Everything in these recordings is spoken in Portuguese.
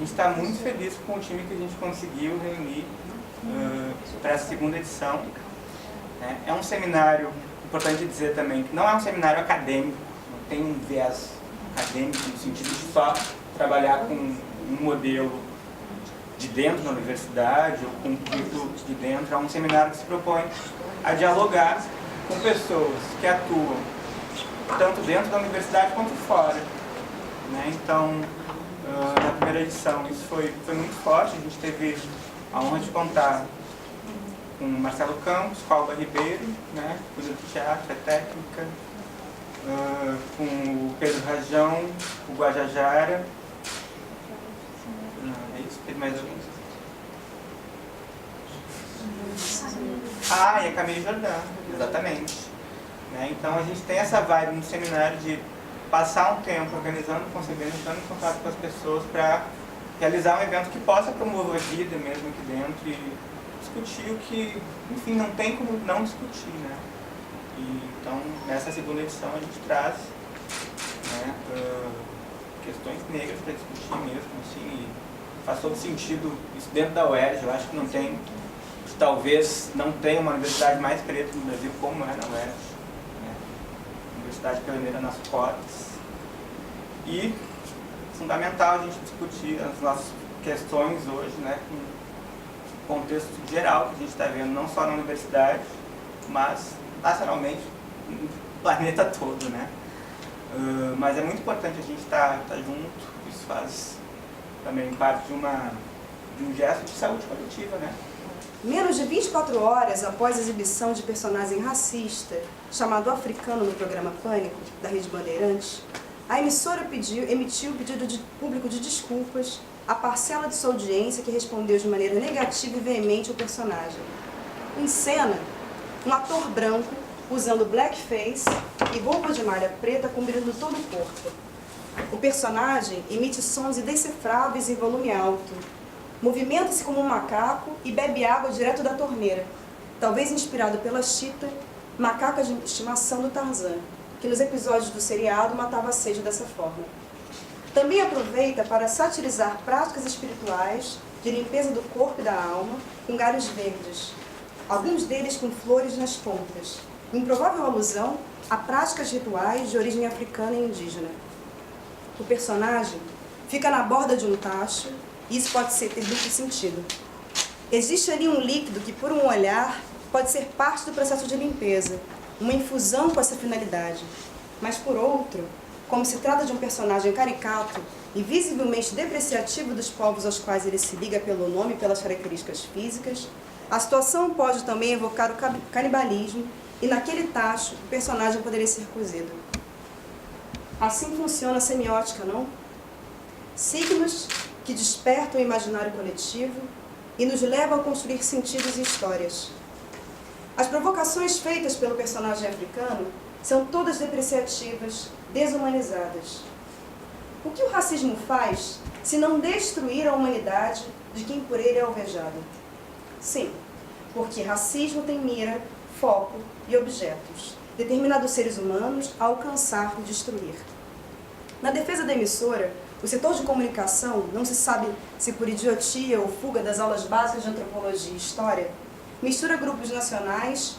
gente está muito feliz com o time que a gente conseguiu reunir para essa segunda edição. É um seminário, importante dizer também, que não é um seminário acadêmico, não tem um viés acadêmico no sentido de só trabalhar com um modelo de dentro da universidade ou com um currículo de dentro. É um seminário que se propõe a dialogar com pessoas que atuam tanto dentro da universidade quanto fora. Então, na primeira edição, isso foi muito forte. A gente teve a honra de contar com o Marcelo Campos, com a Alba Ribeiro, cuida do teatro, é técnica, com o Pedro Rajão, o Guajajara. É isso, teve mais alguém? E a Camille Jordão, exatamente. Então a gente tem essa vibe no seminário de passar um tempo organizando, concebendo, entrando em contato com as pessoas para realizar um evento que possa promover a vida mesmo aqui dentro e discutir o que, enfim, não tem como não discutir, Então, nessa segunda edição a gente traz questões negras para discutir mesmo, assim, e faz todo sentido isso dentro da UERJ. Eu acho que não tem, talvez não tenha uma universidade mais preta no Brasil como é na UERJ, universidade pioneira nas cotas. E fundamental a gente discutir as nossas questões hoje, com o contexto geral que a gente está vendo, não só na universidade, mas nacionalmente no planeta todo, mas é muito importante a gente estar junto. Isso faz também parte de um gesto de saúde coletiva, Menos de 24 horas após a exibição de personagem racista chamado Africano no programa Pânico, da Rede Bandeirantes, a emissora emitiu o pedido público de desculpas à parcela de sua audiência que respondeu de maneira negativa e veemente ao personagem. Em cena, um ator branco usando blackface e roupa de malha preta cobrindo todo o corpo. O personagem emite sons indecifráveis em volume alto, movimenta-se como um macaco e bebe água direto da torneira, talvez inspirado pela Cheetah, macaca de estimação do Tarzan, que nos episódios do seriado matava a sede dessa forma. Também aproveita para satirizar práticas espirituais de limpeza do corpo e da alma com galhos verdes, alguns deles com flores nas pontas, improvável alusão a práticas rituais de origem africana e indígena. O personagem fica na borda de um tacho. Isso pode ter duplo sentido. Existe ali um líquido que, por um olhar, pode ser parte do processo de limpeza, uma infusão com essa finalidade. Mas, por outro, como se trata de um personagem caricato e visivelmente depreciativo dos povos aos quais ele se liga pelo nome e pelas características físicas, a situação pode também evocar o canibalismo e, naquele tacho, o personagem poderia ser cozido. Assim funciona a semiótica, não? Signos que despertam o imaginário coletivo e nos levam a construir sentidos e histórias. As provocações feitas pelo personagem africano são todas depreciativas, desumanizadas. O que o racismo faz se não destruir a humanidade de quem por ele é alvejado? Sim, porque racismo tem mira, foco e objetos, determinados seres humanos a alcançar e destruir. Na defesa da emissora, o setor de comunicação, não se sabe se por idiotia ou fuga das aulas básicas de antropologia e história, mistura grupos nacionais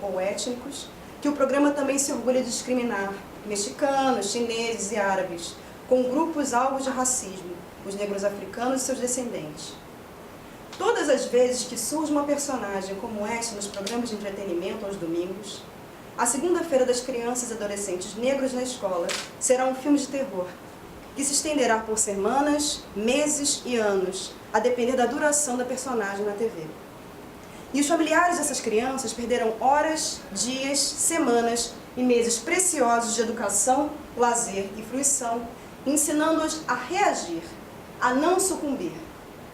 ou étnicos, que o programa também se orgulha de discriminar, mexicanos, chineses e árabes, com grupos alvos de racismo, os negros africanos e seus descendentes. Todas as vezes que surge uma personagem como esta nos programas de entretenimento aos domingos, a segunda-feira das crianças e adolescentes negros na escola será um filme de terror, que se estenderá por semanas, meses e anos, a depender da duração da personagem na TV. E os familiares dessas crianças perderão horas, dias, semanas e meses preciosos de educação, lazer e fruição, ensinando-os a reagir, a não sucumbir,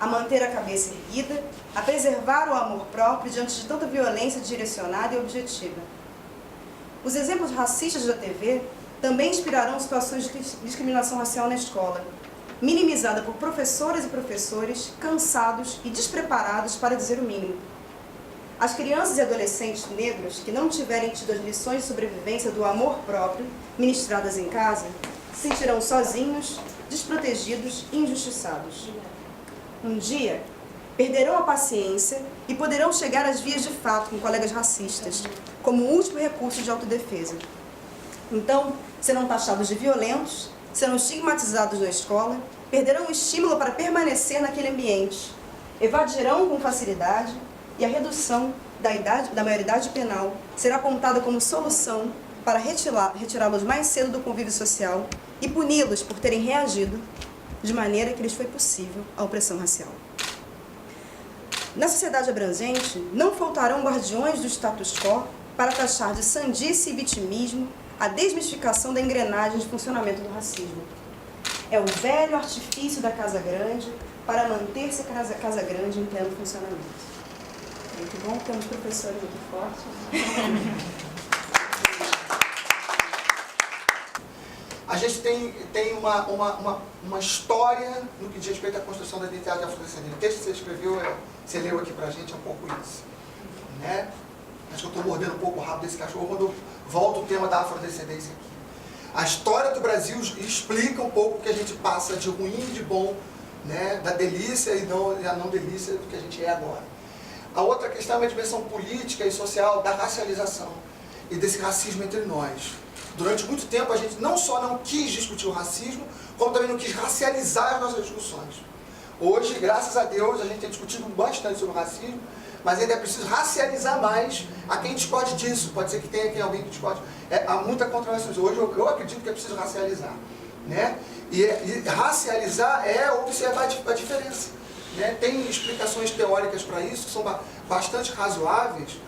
a manter a cabeça erguida, a preservar o amor próprio diante de tanta violência direcionada e objetiva. Os exemplos racistas da TV também inspirarão situações de discriminação racial na escola, minimizada por professoras e professores cansados e despreparados para dizer o mínimo. As crianças e adolescentes negros que não tiverem tido as lições de sobrevivência do amor próprio ministradas em casa se sentirão sozinhos, desprotegidos e injustiçados. Um dia, perderão a paciência e poderão chegar às vias de fato com colegas racistas, como último recurso de autodefesa. Então, serão taxados de violentos, serão estigmatizados na escola, perderão o estímulo para permanecer naquele ambiente, evadirão com facilidade e a redução da maioridade penal será apontada como solução para retirá-los mais cedo do convívio social e puni-los por terem reagido de maneira que lhes foi possível a opressão racial. Na sociedade abrangente, não faltarão guardiões do status quo para taxar de sandice e vitimismo a desmistificação da engrenagem de funcionamento do racismo. É o velho artifício da Casa Grande para manter-se a Casa Grande em pleno funcionamento. Muito bom, temos professores muito fortes. A gente tem uma história no que diz respeito à construção da identidade afrodescendente. O texto que você escreveu, você leu aqui pra gente, é um pouco isso. Né? Acho que eu estou mordendo um pouco rápido desse cachorro quando eu volto o tema da afrodescendência aqui. A história do Brasil explica um pouco o que a gente passa de ruim e de bom, né? Da delícia e a não delícia do que a gente é agora. A outra questão é a dimensão política e social da racialização e desse racismo entre nós. Durante muito tempo a gente não só não quis discutir o racismo, como também não quis racializar as nossas discussões. Hoje, graças a Deus, a gente tem discutido bastante sobre o racismo, mas ainda é preciso racializar mais a quem discorde disso. Pode ser que tenha aqui alguém que discorde. Há muita controvérsia. Hoje eu acredito que é preciso racializar. Né? E racializar é observar a diferença. Né? Tem explicações teóricas para isso, que são bastante razoáveis,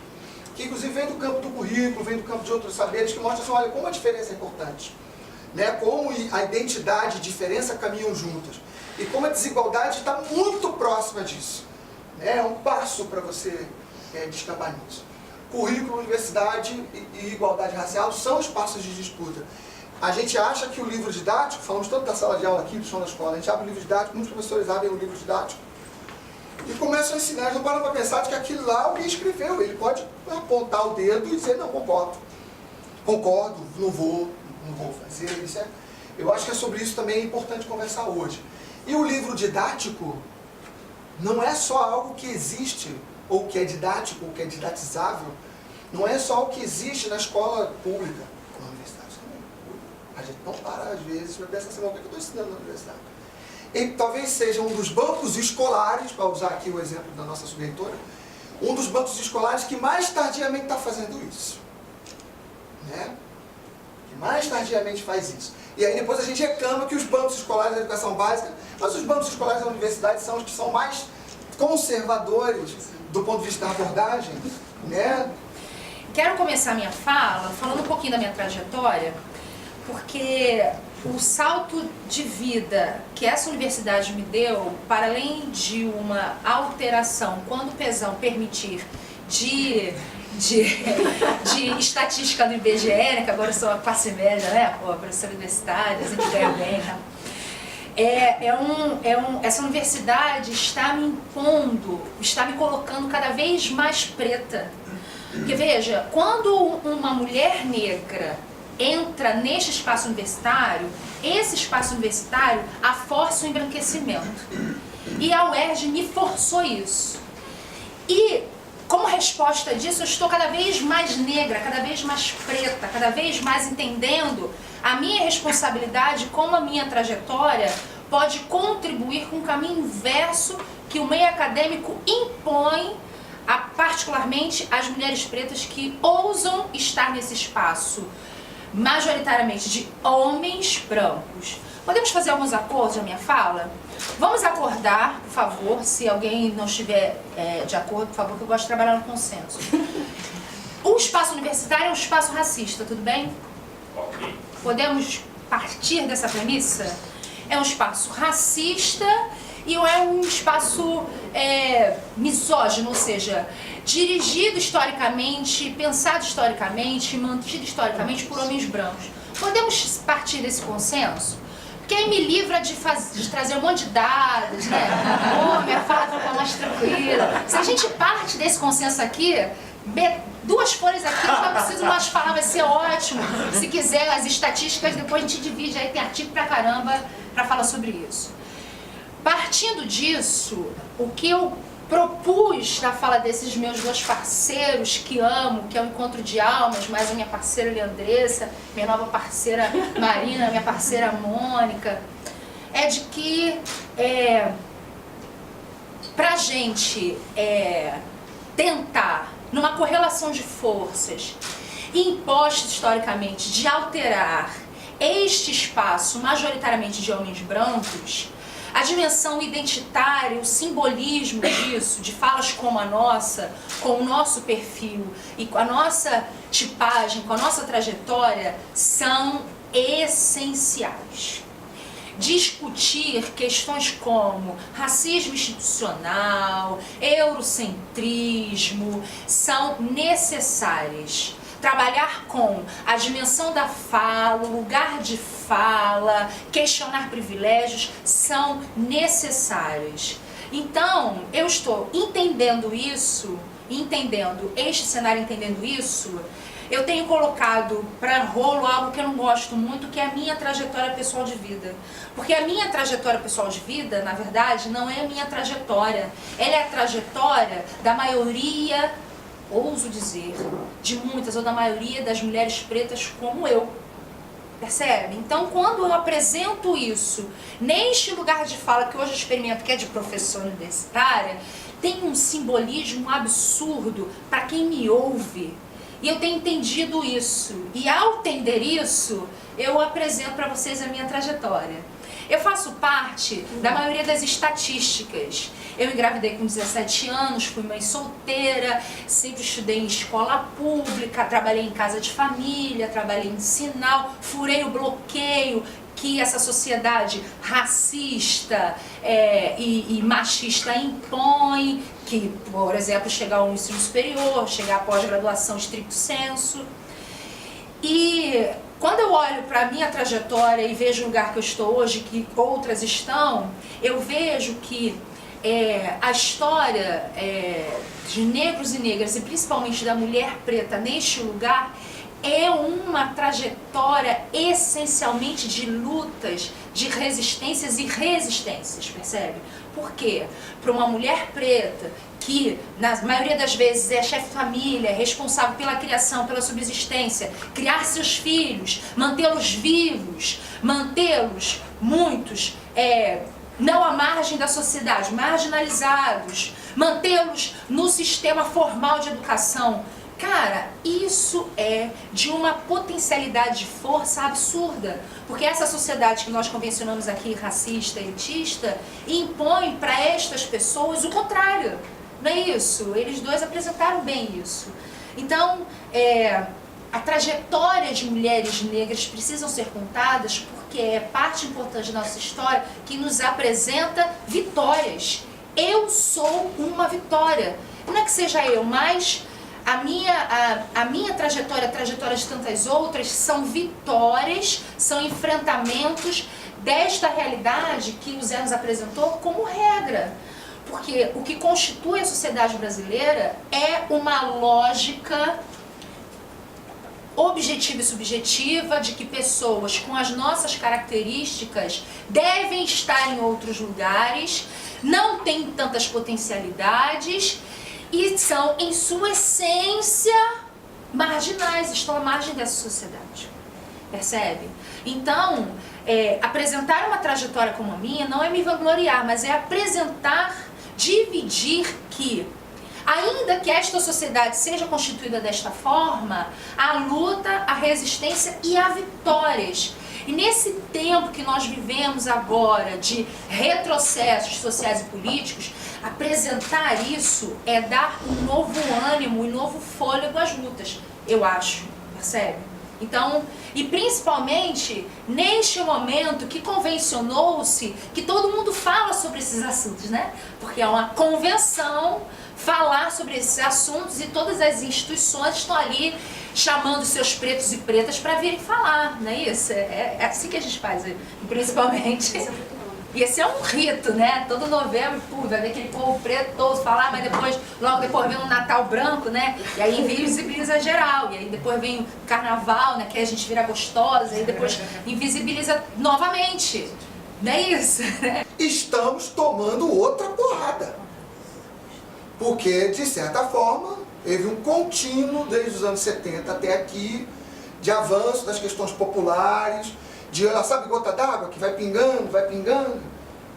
que inclusive vem do campo do currículo, vem do campo de outros saberes, que mostram assim, olha, como a diferença é importante. Né? Como a identidade e a diferença caminham juntas. E como a desigualdade está muito próxima disso. É um passo para você descambar nisso. Currículo, universidade e igualdade racial são espaços de disputa. A gente acha que o livro didático, falamos tanto da sala de aula aqui, do chão da escola, a gente abre o livro didático, muitos professores abrem o livro didático e começam a ensinar, eles não param para pensar de que aquilo lá alguém escreveu. Ele pode apontar o dedo e dizer, não, concordo, não vou fazer isso. Eu acho que é sobre isso também importante conversar hoje. E o livro didático não é só algo que existe, ou que é didático, ou que é didatizável, não é só o que existe na escola pública, na universidade também. A gente não para, às vezes, para pensar assim, o que eu estou ensinando na universidade? E talvez seja um dos bancos escolares, para usar aqui o exemplo da nossa subreitora, um dos bancos escolares que mais tardiamente está fazendo isso. Né? Que mais tardiamente faz isso. E aí depois a gente reclama que os bancos escolares da educação básica, mas os bancos escolares da universidade são os que são mais conservadores do ponto de vista da abordagem, né? Quero começar a minha fala falando um pouquinho da minha trajetória, porque o salto de vida que essa universidade me deu, para além de uma alteração, quando o pesão permitir, de estatística do IBGE, né, que agora eu sou a classe média, né, professora universitária, a gente ganha bem, né? Essa universidade está me impondo, está me colocando cada vez mais preta. Porque veja, quando uma mulher negra entra neste espaço universitário, esse espaço universitário a força o embranquecimento. E a UERJ me forçou isso. E como resposta disso, eu estou cada vez mais negra, cada vez mais preta, cada vez mais entendendo a minha responsabilidade, como a minha trajetória pode contribuir com o caminho inverso que o meio acadêmico impõe, particularmente às mulheres pretas que ousam estar nesse espaço, majoritariamente de homens brancos. Podemos fazer alguns acordos na minha fala? Vamos acordar, por favor, se alguém não estiver de acordo, por favor, que eu gosto de trabalhar no consenso. O espaço universitário é um espaço racista, tudo bem? Podemos partir dessa premissa? É um espaço racista e é um espaço misógino, ou seja, dirigido historicamente, pensado historicamente, mantido historicamente por homens brancos. Podemos partir desse consenso? Porque aí me livra de trazer um monte de dados, né? Minha fala fica mais tranquila. Se a gente parte desse consenso aqui, 2 folhas aqui, eu não preciso mais falar, vai ser ótimo. Se quiser, as estatísticas, depois a gente divide, aí tem artigo pra caramba pra falar sobre isso. Partindo disso, o que eu propus na fala desses meus 2 parceiros que amo, que é o Encontro de Almas, mais a minha parceira Leandressa, minha nova parceira Marina, minha parceira Mônica, é de que pra gente tentar, numa correlação de forças imposta historicamente, de alterar este espaço majoritariamente de homens brancos, a dimensão identitária, o simbolismo disso, de falas como a nossa, com o nosso perfil e com a nossa tipagem, com a nossa trajetória, são essenciais. Discutir questões como racismo institucional, eurocentrismo, são necessárias. Trabalhar com a dimensão da fala, o lugar de fala, questionar privilégios, são necessárias. Então, eu estou entendendo isso, entendendo este cenário, entendendo isso, eu tenho colocado para rolo algo que eu não gosto muito, que é a minha trajetória pessoal de vida. Porque a minha trajetória pessoal de vida, na verdade, não é a minha trajetória. Ela é a trajetória da maioria, ouso dizer, de muitas ou da maioria das mulheres pretas como eu. Percebe? Então, quando eu apresento isso neste lugar de fala que hoje eu experimento, que é de professora universitária, tem um simbolismo absurdo para quem me ouve. E eu tenho entendido isso. E ao entender isso, eu apresento para vocês a minha trajetória. Eu faço parte da maioria das estatísticas. Eu engravidei com 17 anos, fui mãe solteira, sempre estudei em escola pública, trabalhei em casa de família, trabalhei em sinal, furei o bloqueio que essa sociedade racista e machista impõe, que, por exemplo, chegar ao ensino superior, chegar à pós-graduação estricto sensu. E quando eu olho para a minha trajetória e vejo o lugar que eu estou hoje, que outras estão, eu vejo que a história de negros e negras, e principalmente da mulher preta neste lugar, é uma trajetória essencialmente de lutas, de resistências e resistências, percebe? Por quê? Para uma mulher preta que, na maioria das vezes, é chefe de família, é responsável pela criação, pela subsistência, criar seus filhos, mantê-los vivos, mantê-los, muitos, não à margem da sociedade, marginalizados, mantê-los no sistema formal de educação. Cara, isso é de uma potencialidade de força absurda, porque essa sociedade que nós convencionamos aqui, racista, elitista, impõe para estas pessoas o contrário, não é isso? Eles dois apresentaram bem isso. Então, a trajetória de mulheres negras precisam ser contadas porque é parte importante da nossa história que nos apresenta vitórias. Eu sou uma vitória. Não é que seja eu, mas a minha trajetória, a trajetória de tantas outras, são vitórias, são enfrentamentos desta realidade que o Zé nos apresentou como regra. Porque o que constitui a sociedade brasileira é uma lógica objetiva e subjetiva de que pessoas com as nossas características devem estar em outros lugares, não têm tantas potencialidades e são, em sua essência, marginais, estão à margem dessa sociedade. Percebe? Então, apresentar uma trajetória como a minha não é me vangloriar, mas é apresentar, dividir que, ainda que esta sociedade seja constituída desta forma, há luta, a resistência e há vitórias. E nesse tempo que nós vivemos agora de retrocessos sociais e políticos, apresentar isso é dar um novo ânimo e novo fôlego às lutas, eu acho, percebe? Então, e principalmente neste momento que convencionou-se que todo mundo fala sobre esses assuntos, né? Porque é uma convenção falar sobre esses assuntos e todas as instituições estão ali chamando seus pretos e pretas para virem falar, não é isso? É assim que a gente faz, principalmente. E esse é um rito, né? Todo novembro, pô, vai ver aquele povo preto todo falar, mas depois, logo depois vem um Natal branco, né? E aí invisibiliza geral. E aí depois vem o Carnaval, né? Que aí a gente vira gostosa, e aí depois invisibiliza novamente. Não é isso? Estamos tomando outra porrada. Porque, de certa forma, teve um contínuo desde os anos 70 até aqui, de avanço das questões populares, de, sabe, gota d'água que vai pingando, vai pingando,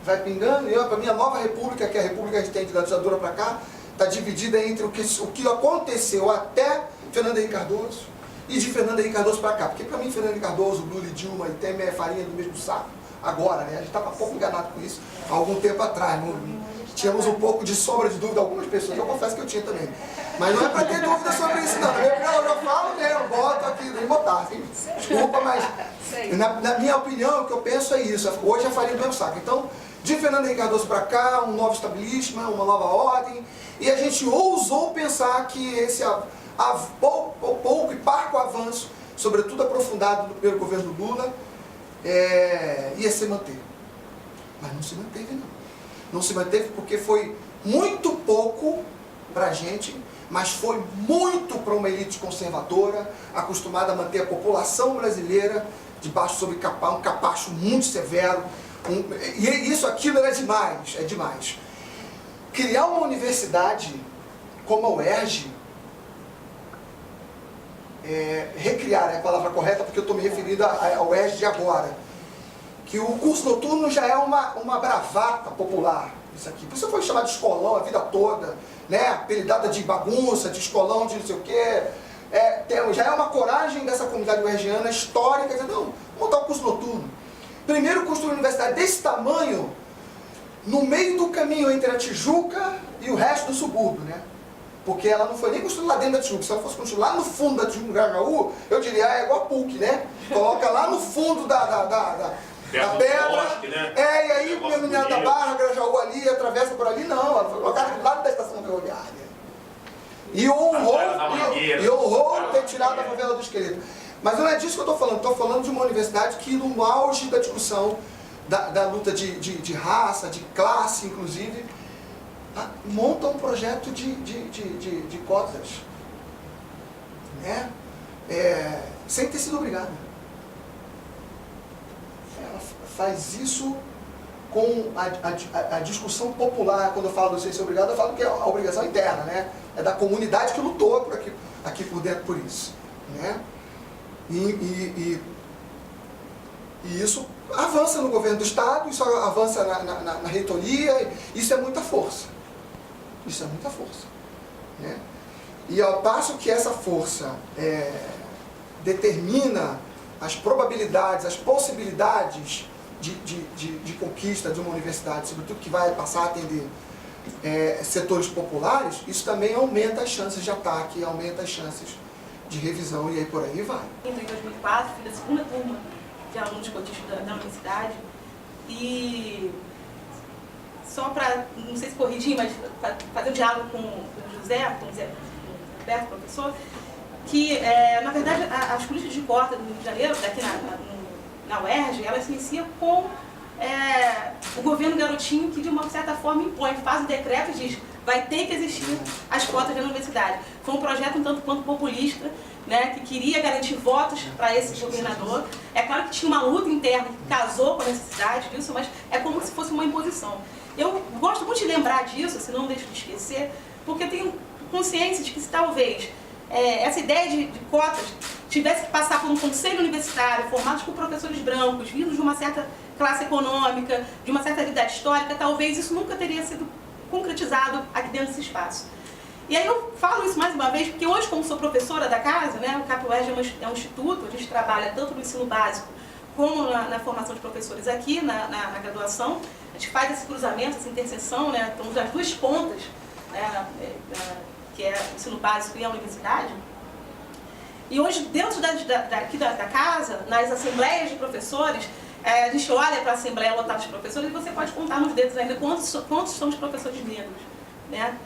vai pingando. E para mim a nova república, que é a república que a gente tem da ditadura para cá, está dividida entre o que aconteceu até Fernando Henrique Cardoso e de Fernando Henrique Cardoso para cá. Porque para mim Fernando Henrique Cardoso, Lula e Dilma e Temer é farinha do mesmo saco. Agora, né? A gente estava um pouco enganado com isso há algum tempo atrás. Tínhamos um pouco de sombra de dúvida, algumas pessoas, eu confesso que eu tinha também. Mas não é para ter dúvida sobre isso, não. Eu falo mesmo, boto aqui, nem botar, assim. Desculpa, mas na minha opinião, o que eu penso é isso. Hoje é farinha do mesmo saco. Então, de Fernando Henrique Cardoso para cá, um novo establishment, uma nova ordem, e a gente ousou pensar que esse pouco e parco avanço, sobretudo aprofundado do primeiro governo Lula, ia se manter. Mas não se manteve, não. Não se manteve porque foi muito pouco para a gente, mas foi muito para uma elite conservadora, acostumada a manter a população brasileira debaixo sob um capacho muito severo. E aquilo era demais, é demais. Criar uma universidade como a UERJ, recriar é a palavra correta, porque eu estou me referindo ao UERJ de agora, que o curso noturno já é uma bravata popular, isso aqui. Por isso foi chamado de escolão a vida toda, né? Apelidada de bagunça, de escolão, de não sei o quê. Já é uma coragem dessa comunidade uergiana histórica, dizer, não, montar um curso noturno. Primeiro curso da universidade desse tamanho, no meio do caminho entre a Tijuca e o resto do subúrbio, né? Porque ela não foi nem construída lá dentro da Tijuca. Se ela fosse construída lá no fundo da Tijuca, no Grajaú, eu diria, é igual a PUC, né? Coloca lá no fundo da pedra, bosque, né? e aí a menina da Barra, Grajaú ali, atravessa por ali, não, ela foi colocada do lado da estação ferroviária. E honrou ter tirado a favela do Esqueleto. Mas não é disso que eu estou falando de uma universidade que no auge da discussão da luta de raça, de classe, inclusive, monta um projeto de cotas, né? Sem ter sido obrigada. Ela faz isso com a discussão popular. Quando eu falo sem ser obrigado, eu falo que é a obrigação interna, né? É da comunidade que lutou por aqui por dentro por isso, né? E isso avança no governo do Estado, isso avança na reitoria, isso é muita força. Isso é muita força, né? E ao passo que essa força determina as probabilidades, as possibilidades de conquista de uma universidade, sobretudo que vai passar a atender setores populares, isso também aumenta as chances de ataque, aumenta as chances de revisão e aí por aí vai. Em 2004, fui da segunda turma de alunos cotistas da universidade e só para, não sei se corrigir, mas para fazer um diálogo com o José Roberto, professor, que na verdade as políticas de cota do Rio de Janeiro, daqui na UERJ, elas se iniciam com o governo garotinho que de uma certa forma impõe, faz um decreto e diz vai ter que existir as cotas da universidade. Foi um projeto um tanto quanto populista, né, que queria garantir votos para esse governador. É claro que tinha uma luta interna que casou com a necessidade disso, mas é como se fosse uma imposição. Eu gosto muito de lembrar disso, se não deixo de esquecer, porque eu tenho consciência de que se talvez essa ideia de cotas tivesse que passar por um conselho universitário formado por professores brancos, vindos de uma certa classe econômica, de uma certa idade histórica, talvez isso nunca teria sido concretizado aqui dentro desse espaço. E aí eu falo isso mais uma vez, porque hoje, como sou professora da casa, né, o CAP-UERJ é um instituto, a gente trabalha tanto no ensino básico como na formação de professores aqui, na graduação. A gente faz esse cruzamento, essa interseção, né, estamos as duas pontas, né, que é o ensino básico e a universidade. E hoje, dentro aqui da casa, nas assembleias de professores, a gente olha para a assembleia lotada de professores e você pode contar nos dedos ainda quantos são os professores negros, né?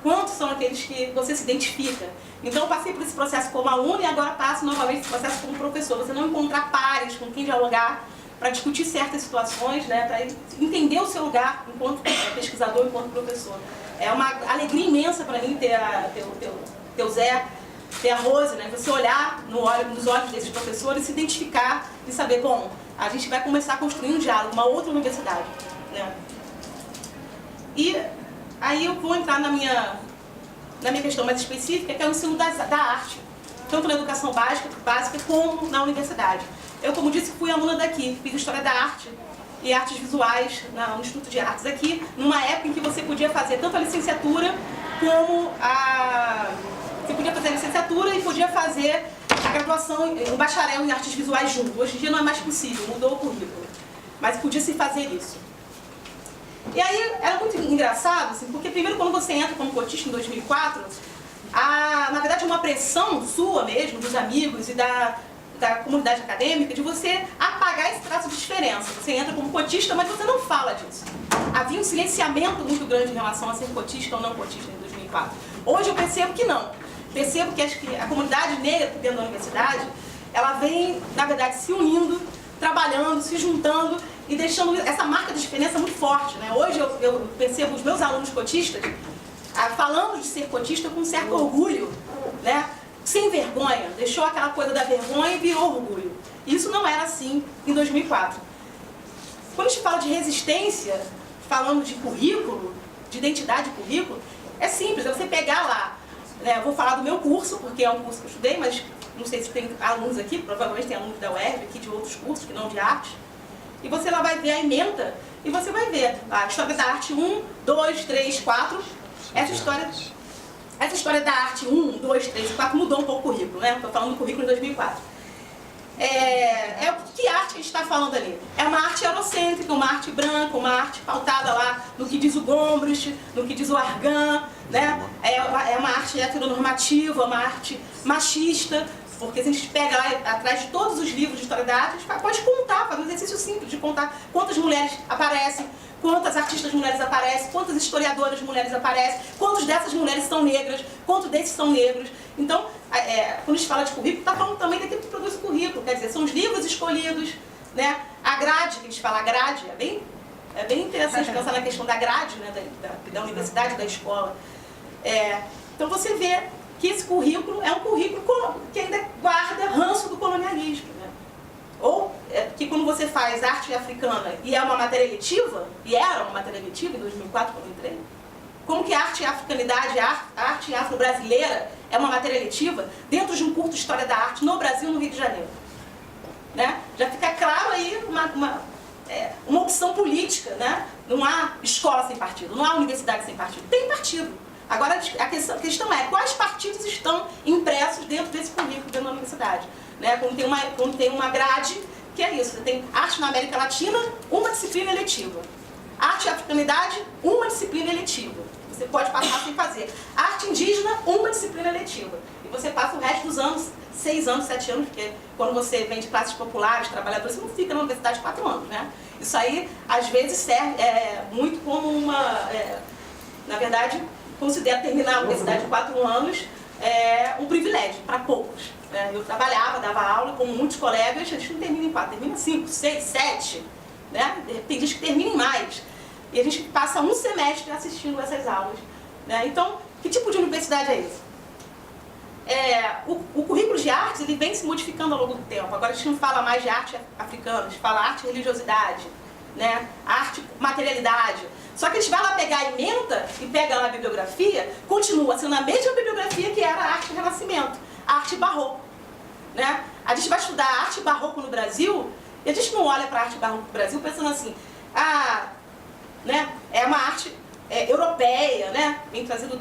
Quantos são aqueles que você se identifica. Então eu passei por esse processo como aluno e agora passo novamente esse processo como professor. Você não encontrar pares com quem dialogar, para discutir certas situações, né, para entender o seu lugar enquanto pesquisador, enquanto professor. É uma alegria imensa para mim ter o Zé, ter a Rose, né, você olhar nos olhos desses professores, se identificar e saber, bom, a gente vai começar a construir um diálogo, uma outra universidade, né. E aí eu vou entrar na minha questão mais específica, que é o ensino da arte, tanto na educação básica como na universidade. Eu, como disse, fui aluna daqui, fiz História da Arte e Artes Visuais no Instituto de Artes aqui, numa época em que você podia fazer tanto a licenciatura como Você podia fazer a licenciatura e podia fazer a graduação, o bacharel em Artes Visuais junto. Hoje em dia não é mais possível, mudou o currículo. Mas podia se fazer isso. E aí era muito engraçado, assim, porque primeiro quando você entra como cotista em 2004, na verdade é uma pressão sua mesmo, dos amigos e da comunidade acadêmica, de você apagar esse traço de diferença. Você entra como cotista, mas você não fala disso. Havia um silenciamento muito grande em relação a ser cotista ou não cotista em 2004. Hoje eu percebo que não. Percebo que a comunidade negra dentro da universidade, ela vem, na verdade, se unindo, trabalhando, se juntando e deixando essa marca de diferença muito forte, né? Hoje eu percebo os meus alunos cotistas falando de ser cotista com um certo orgulho, né? Sem vergonha, deixou aquela coisa da vergonha e virou orgulho. Isso não era assim em 2004. Quando a gente fala de resistência, falando de currículo, de identidade de currículo, é simples, é você pegar lá, né? Eu vou falar do meu curso, porque é um curso que eu estudei, mas não sei se tem alunos aqui, provavelmente tem alunos da UERJ aqui de outros cursos, que não de arte. E você lá vai ver a ementa e você vai ver a História da Arte 1, 2, 3, 4. Essa história da arte 1, 2, 3 e 4 mudou um pouco o currículo, né? Estou falando do currículo em 2004. Que arte que a gente está falando ali? É uma arte eurocêntrica, uma arte branca, uma arte pautada lá no que diz o Gombrich, no que diz o Argan, né? É uma arte heteronormativa, uma arte machista, porque se a gente pega lá atrás de todos os livros de história da arte, a gente pode contar, fazer um exercício simples de contar quantas mulheres aparecem, quantas artistas mulheres aparecem, quantas historiadoras mulheres aparecem, quantas dessas mulheres são negras, quantos desses são negros. Então, quando a gente fala de currículo, está falando também daquilo que produz o currículo, quer dizer, são os livros escolhidos, né? A grade, que a gente fala, a grade, é bem interessante pensar na questão da grade, né? da universidade, da escola. Então você vê que esse currículo é um currículo que ainda guarda ranço do colonialismo, né? Ou que quando você faz arte africana e é uma matéria letiva, e era uma matéria letiva em 2004 quando eu entrei, como que a arte e a africanidade, a arte afro-brasileira é uma matéria letiva dentro de um curso de História da Arte no Brasil, no Rio de Janeiro, né? Já fica claro aí uma opção política, né? Não há escola sem partido, não há universidade sem partido, tem partido. Agora a questão é quais partidos estão impressos dentro desse currículo dentro da universidade, né? Quando tem uma grade, que é isso, você tem arte na América Latina, uma disciplina eletiva. Arte e africanidade, uma disciplina eletiva. Você pode passar sem fazer. Arte indígena, uma disciplina eletiva. E você passa o resto dos anos, 6 anos, 7 anos, porque quando você vem de classes populares, trabalhadores, você não fica na universidade 4 anos, né? Isso aí, às vezes, serve muito como na verdade, considero terminar a universidade de 4 anos um privilégio para poucos. Né? Eu trabalhava, dava aula com muitos colegas, a gente não termina em 4, termina em 5, 6, 7. Né? Tem gente que termina em mais. E a gente passa um semestre assistindo essas aulas. Né? Então, que tipo de universidade é esse? O currículo de artes ele vem se modificando ao longo do tempo. Agora a gente não fala mais de arte africana, a gente fala arte e religiosidade, né? Arte materialidade. Só que a gente vai lá pegar a ementa e pega lá a bibliografia, continua sendo a mesma bibliografia que era a arte renascimento, a arte barroco. Né? A gente vai estudar a arte barroco no Brasil e a gente não olha para a arte barroco no Brasil pensando assim, né? É uma arte europeia, né? Vem trazido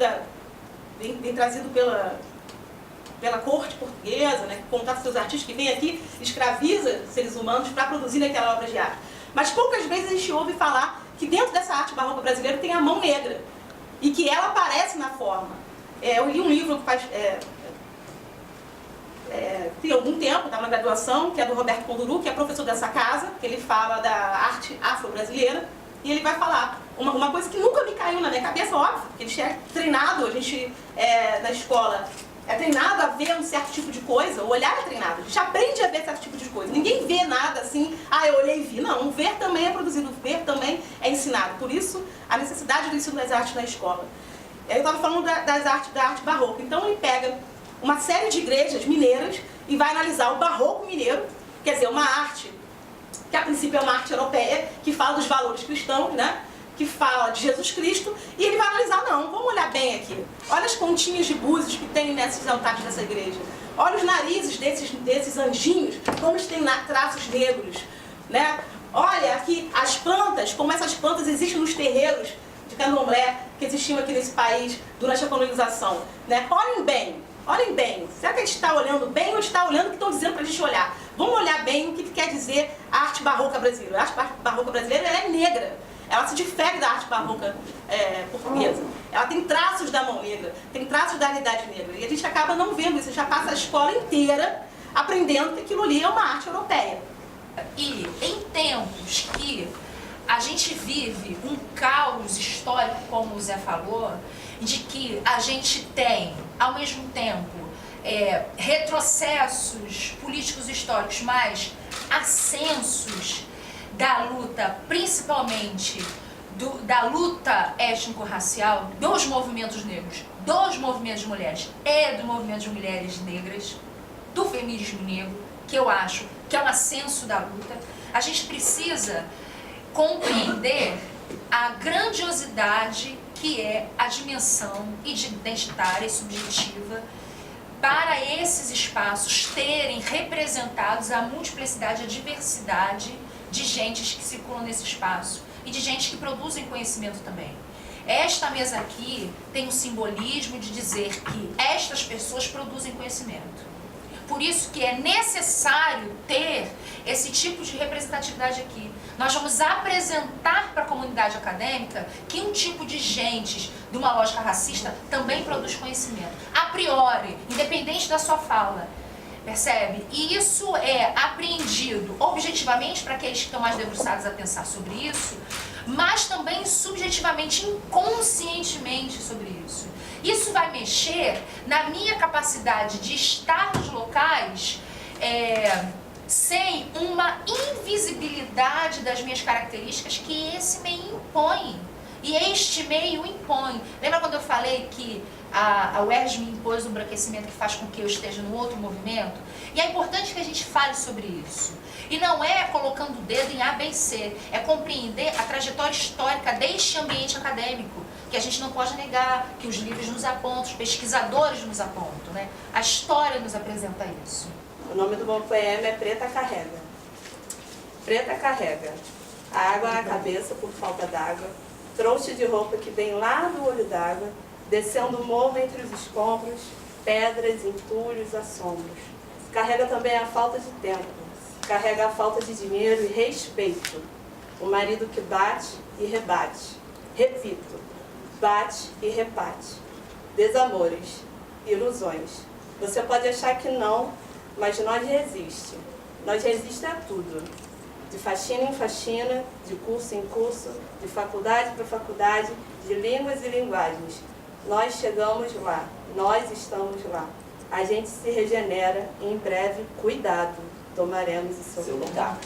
pela corte portuguesa, né? Que contrata seus artistas que vêm aqui, escraviza seres humanos para produzir aquela obra de arte. Mas poucas vezes a gente ouve falar que dentro dessa arte barroca brasileira tem a mão negra e que ela aparece na forma. Eu li um livro que tem algum tempo, estava na graduação, que é do Roberto Conduru, que é professor dessa casa, que ele fala da arte afro-brasileira, e ele vai falar uma coisa que nunca me caiu na minha cabeça, óbvio, que a gente é treinado, a gente na escola é treinado a ver um certo tipo de coisa, o olhar é treinado, a gente aprende a ver certo tipo de coisa. Ninguém vê nada assim, eu olhei e vi. Não, o ver também é produzido, o ver também é ensinado. Por isso, a necessidade do ensino das artes na escola. Eu estava falando da arte barroca. Então, ele pega uma série de igrejas mineiras e vai analisar o barroco mineiro, quer dizer, uma arte que a princípio é uma arte europeia, que fala dos valores cristãos, né? Que fala de Jesus Cristo, e ele vai analisar, não, vamos olhar bem aqui. Olha as pontinhas de búzios que tem nesses altares dessa igreja. Olha os narizes desses anjinhos, como eles têm traços negros, né? Olha aqui as plantas, como essas plantas existem nos terreiros de candomblé que existiam aqui nesse país durante a colonização, né? Olhem bem. Será que a gente está olhando bem ou está olhando o que estão dizendo para a gente olhar? Vamos olhar bem o que quer dizer a arte barroca brasileira. A arte barroca brasileira ela é negra. Ela se difere da arte barroca portuguesa. Ela tem traços da mão negra, tem traços da realidade negra. E a gente acaba não vendo isso. A gente já passa a escola inteira aprendendo que aquilo ali é uma arte europeia. E em tempos que a gente vive um caos histórico, como o Zé falou, de que a gente tem, ao mesmo tempo, retrocessos políticos históricos, mas ascensos da luta, principalmente da luta étnico-racial, dos movimentos negros, dos movimentos de mulheres e do movimento de mulheres negras, do feminismo negro, que eu acho que é um ascenso da luta, a gente precisa compreender a grandiosidade que é a dimensão identitária e subjetiva para esses espaços terem representados a multiplicidade, a diversidade de gentes que circulam nesse espaço e de gente que produzem conhecimento também. Esta mesa aqui tem o simbolismo de dizer que estas pessoas produzem conhecimento. Por isso que é necessário ter esse tipo de representatividade aqui. Nós vamos apresentar para a comunidade acadêmica que um tipo de gente de uma lógica racista também produz conhecimento. A priori, independente da sua fala. Percebe? E isso é apreendido objetivamente para aqueles que estão mais debruçados a pensar sobre isso, mas também subjetivamente, inconscientemente sobre isso. Isso vai mexer na minha capacidade de estar nos locais sem uma invisibilidade das minhas características que esse meio impõe. E este meio impõe. Lembra quando eu falei que a UERJ me impôs um embranquecimento que faz com que eu esteja num outro movimento? E é importante que a gente fale sobre isso. E não é colocando o dedo em A, B e C, é compreender a trajetória histórica deste ambiente acadêmico, que a gente não pode negar, que os livros nos apontam, os pesquisadores nos apontam, né? A história nos apresenta isso. O nome do meu poema é Preta Carrega. Preta carrega a água na cabeça por falta d'água, trouxa de roupa que vem lá do olho d'água, descendo o morro entre os escombros, pedras, entulhos, assombros. Carrega também a falta de tempo, carrega a falta de dinheiro e respeito. O marido que bate e rebate. Repito, bate e repate. Desamores, ilusões. Você pode achar que não, mas nós resiste. Nós resiste a tudo. De faxina em faxina, de curso em curso, de faculdade para faculdade, de línguas e linguagens. Nós chegamos lá, nós estamos lá. A gente se regenera e em breve, cuidado, tomaremos o seu lugar.